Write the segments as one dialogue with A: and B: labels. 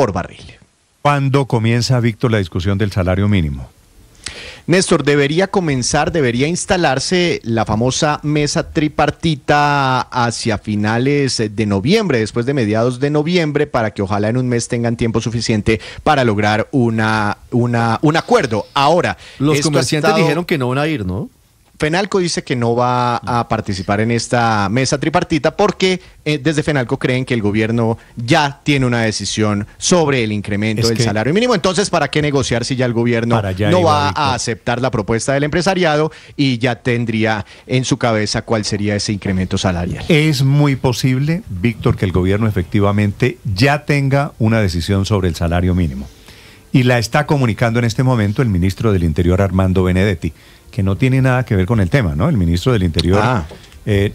A: por barril.
B: ¿Cuándo comienza, Víctor, la discusión del salario mínimo?
A: Néstor, debería instalarse la famosa mesa tripartita hacia finales de noviembre, después de mediados de noviembre, para que ojalá en un mes tengan tiempo suficiente para lograr un acuerdo. Ahora,
C: los comerciantes dijeron que no van a ir, ¿no?
A: Fenalco dice que no va a participar en esta mesa tripartita porque desde Fenalco creen que el gobierno ya tiene una decisión sobre el incremento del salario mínimo. Entonces, ¿para qué negociar si ya el gobierno no va a aceptar la propuesta del empresariado y ya tendría en su cabeza cuál sería ese incremento salarial?
B: Es muy posible, Víctor, que el gobierno efectivamente ya tenga una decisión sobre el salario mínimo. Y la está comunicando en este momento el ministro del Interior, Armando Benedetti, que no tiene nada que ver con el tema, ¿no? El ministro del Interior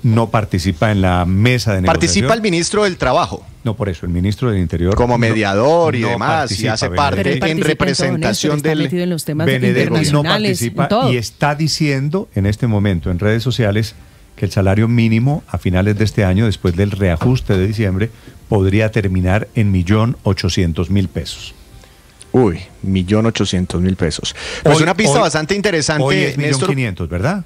B: no participa en la mesa de negociación.
A: Participa el ministro del Trabajo.
B: No, por eso, el ministro del Interior...
A: Como mediador y demás, y hace parte en representación del...
D: en los temas
B: Benedetti no participa y está diciendo en este momento en redes sociales que el salario mínimo a finales de este año, después del reajuste de diciembre, podría terminar en 1.800.000 pesos.
A: Uy, 1.800.000 pesos. Pues una pista bastante interesante.
B: Hoy es 1.500.000, ¿verdad?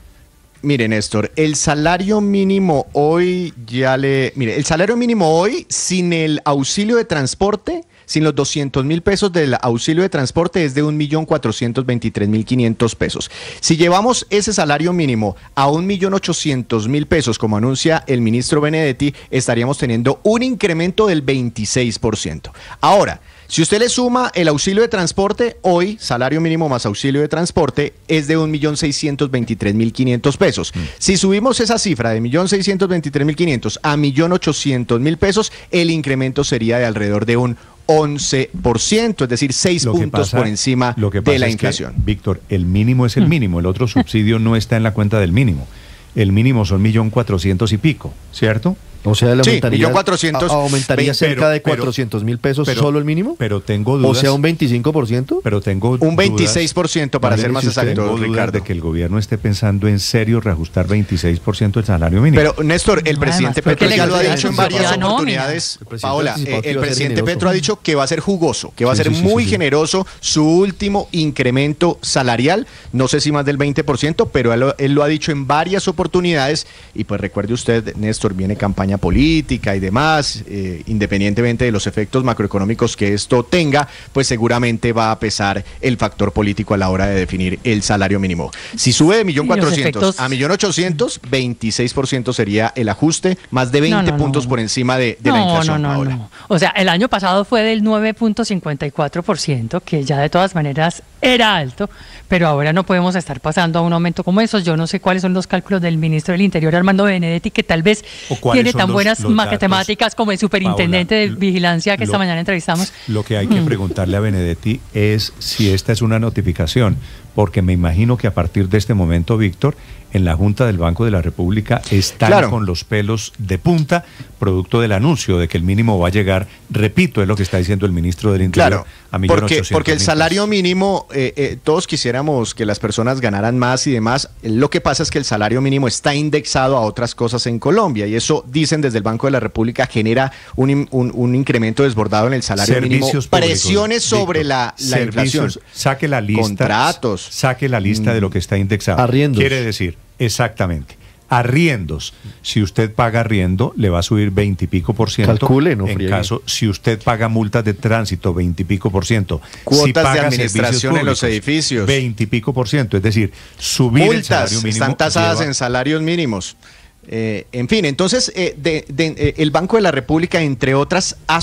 A: Mire, Néstor, el salario mínimo hoy el salario mínimo hoy, sin el auxilio de transporte, sin los 200.000 pesos del auxilio de transporte, es de 1.423.500 pesos. Si llevamos ese salario mínimo a 1.800.000 pesos, como anuncia el ministro Benedetti, estaríamos teniendo un incremento del 26%. Ahora, si usted le suma el auxilio de transporte, hoy, salario mínimo más auxilio de transporte, es de 1.623.500 pesos. Si subimos esa cifra de 1.623.500 a 1.800.000 pesos, el incremento sería de alrededor de un 11%, es decir, 6 puntos por encima de la inflación.
B: Víctor, el mínimo es el mínimo, el otro subsidio no está en la cuenta del mínimo. El mínimo son 1.400.000 y pico, ¿cierto?
C: O sea,
A: aumentaría
C: cerca de 400.000 pesos solo el mínimo.
B: Pero tengo dudas.
C: O sea, un 25%.
B: Pero tengo
A: un 26% para ser más exacto,
B: tengo dudas
A: Ricardo,
B: de que el gobierno esté pensando en serio reajustar 26% el salario mínimo.
A: Pero, Néstor, el presidente Petro ya lo ha dicho en varias oportunidades. Paola, el presidente Petro ha dicho que va a ser jugoso, que va a ser muy generoso su último incremento salarial. No sé si más del 20%, pero él lo ha dicho en varias oportunidades. Y pues recuerde usted, Néstor, viene campaña política y demás, independientemente de los efectos macroeconómicos que esto tenga, pues seguramente va a pesar el factor político a la hora de definir el salario mínimo. Si sube de 1.400.000 a 1.800.000, 26% sería el ajuste, más de 20 puntos por encima de la inflación.
E: No. O sea, el año pasado fue del 9.54%, que ya de todas maneras era alto, pero ahora no podemos estar pasando a un aumento como esos. Yo no sé cuáles son los cálculos del ministro del Interior, Armando Benedetti, que tal vez tiene tan buenas matemáticas como el superintendente de vigilancia que esta mañana entrevistamos.
B: Lo que hay que preguntarle a Benedetti es si esta es una notificación, porque me imagino que a partir de este momento, Víctor, en la Junta del Banco de la República están con los pelos de punta, producto del anuncio de que el mínimo va a llegar, repito, es lo que está diciendo el ministro del Interior, a 1.800.000.
A: Porque el salario mínimo, todos quisiéramos que las personas ganaran más y demás. Lo que pasa es que el salario mínimo está indexado a otras cosas en Colombia y eso, dicen desde el Banco de la República, genera un incremento desbordado en el salario mínimo. Presiones sobre la inflación.
B: Saque la lista.
A: Contratos.
B: Saque la lista de lo que está indexado.
C: Arriendos.
B: Quiere decir, exactamente. Arriendos. Si usted paga arriendo, le va a subir 20 y pico por ciento.
C: Calcule, no
B: en
C: friegue.
B: caso, si usted paga multas de tránsito, 20 y pico por ciento.
A: Cuotas
B: si paga
A: de administración
B: públicos,
A: en los edificios,
B: 20 y pico por ciento. Es decir, subir el salario mínimo.
A: Están tasadas en salarios mínimos. En fin, entonces el Banco de la República, entre otras, ha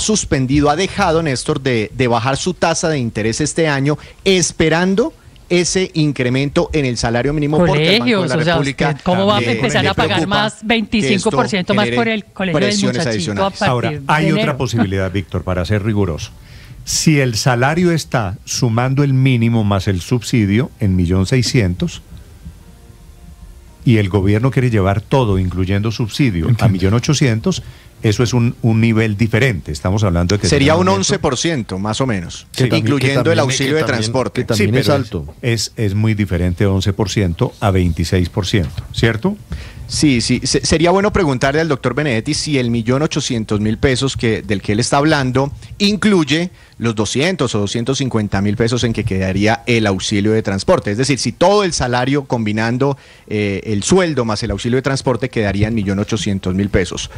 A: dejado, Néstor, de bajar su tasa de interés este año, esperando ese incremento en el salario mínimo.
E: Colegios,
A: porque el Banco de la República,
E: ¿cómo va a empezar a pagar más 25% más por el colegio del muchachito?
B: Ahora, hay otra posibilidad, Víctor, para ser riguroso. Si el salario está sumando el mínimo más el subsidio en 1.600.000 y el gobierno quiere llevar todo, incluyendo subsidio, a 1.800.000, eso es un nivel diferente. Estamos hablando de que
A: sería un 11%, más o menos, incluyendo el auxilio de transporte.
C: Que también es alto.
B: Es muy diferente 11% a 26%, ¿cierto?
A: Sí. Sería bueno preguntarle al doctor Benedetti si el 1.800.000 pesos del que él está hablando incluye los 200 o 250.000 pesos en que quedaría el auxilio de transporte. Es decir, si todo el salario combinando el sueldo más el auxilio de transporte quedaría en 1.800.000 pesos.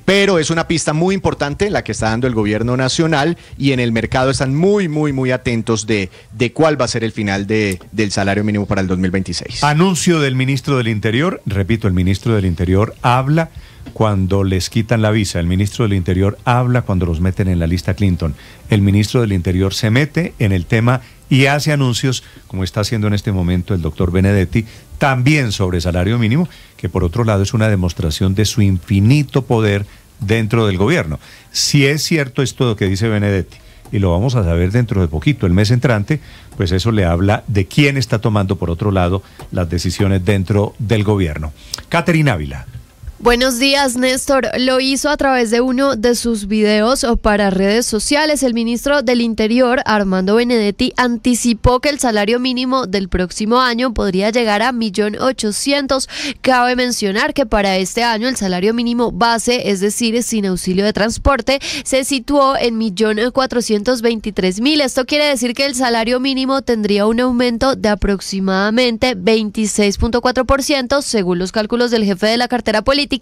A: Pero es una pista muy importante la que está dando el gobierno nacional y en el mercado están muy atentos de cuál va a ser el final del salario mínimo para el 2026.
B: Anuncio del ministro del Interior. Repito, el ministro del Interior habla cuando les quitan la visa. El ministro del Interior habla cuando los meten en la lista Clinton. El ministro del Interior se mete en el tema y hace anuncios, como está haciendo en este momento el doctor Benedetti, también sobre salario mínimo, que por otro lado es una demostración de su infinito poder dentro del gobierno. Si es cierto esto que dice Benedetti, y lo vamos a saber dentro de poquito, el mes entrante, pues eso le habla de quién está tomando, por otro lado, las decisiones dentro del gobierno. Caterina Ávila.
D: Buenos días, Néstor. Lo hizo a través de uno de sus videos para redes sociales. El ministro del Interior, Armando Benedetti, anticipó que el salario mínimo del próximo año podría llegar a 1.800.000. Cabe mencionar que para este año el salario mínimo base, es decir, sin auxilio de transporte, se situó en 1.423.000. Esto quiere decir que el salario mínimo tendría un aumento de aproximadamente 26.4% según los cálculos del jefe de la cartera política,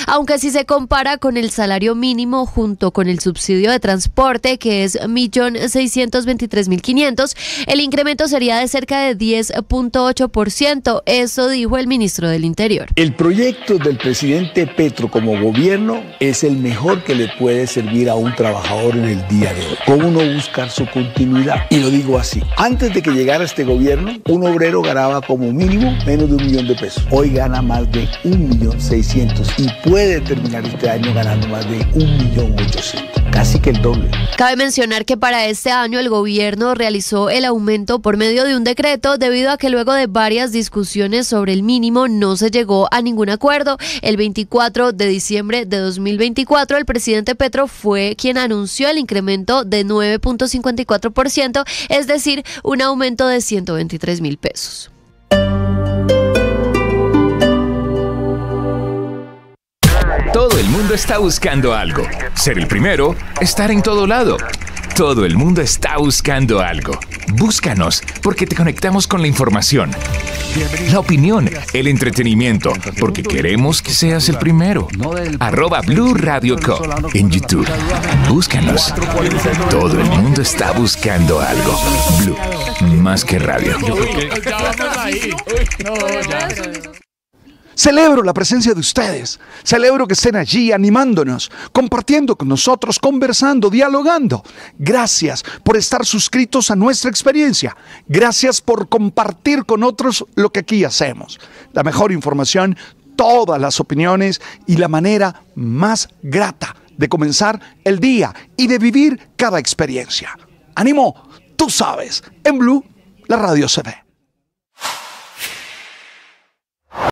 D: aunque si se compara con el salario mínimo junto con el subsidio de transporte, que es 1.623.500, el incremento sería de cerca de 10.8%. Eso dijo el ministro del Interior.
F: El proyecto del presidente Petro como gobierno es el mejor que le puede servir a un trabajador en el día de hoy. ¿Cómo no buscar su continuidad? Y lo digo así. Antes de que llegara este gobierno, un obrero ganaba como mínimo menos de 1 millón de pesos. Hoy gana más de 1.600.000 y puede terminar este año ganando más de 1.800.000, casi que el doble.
D: Cabe mencionar que para este año el gobierno realizó el aumento por medio de un decreto debido a que luego de varias discusiones sobre el mínimo no se llegó a ningún acuerdo. El 24 de diciembre de 2024 el presidente Petro fue quien anunció el incremento de 9.54%, es decir, un aumento de 123.000 pesos.
G: Todo el mundo está buscando algo. Ser el primero, estar en todo lado. Todo el mundo está buscando algo. Búscanos, porque te conectamos con la información, la opinión, el entretenimiento, porque queremos que seas el primero. @Blue Radio Co. en YouTube. Búscanos. Todo el mundo está buscando algo. Blue, más que radio.
H: Celebro la presencia de ustedes, celebro que estén allí animándonos, compartiendo con nosotros, conversando, dialogando. Gracias por estar suscritos a nuestra experiencia, gracias por compartir con otros lo que aquí hacemos. La mejor información, todas las opiniones y la manera más grata de comenzar el día y de vivir cada experiencia. ¡Ánimo! Tú sabes, en Blue, la radio se ve.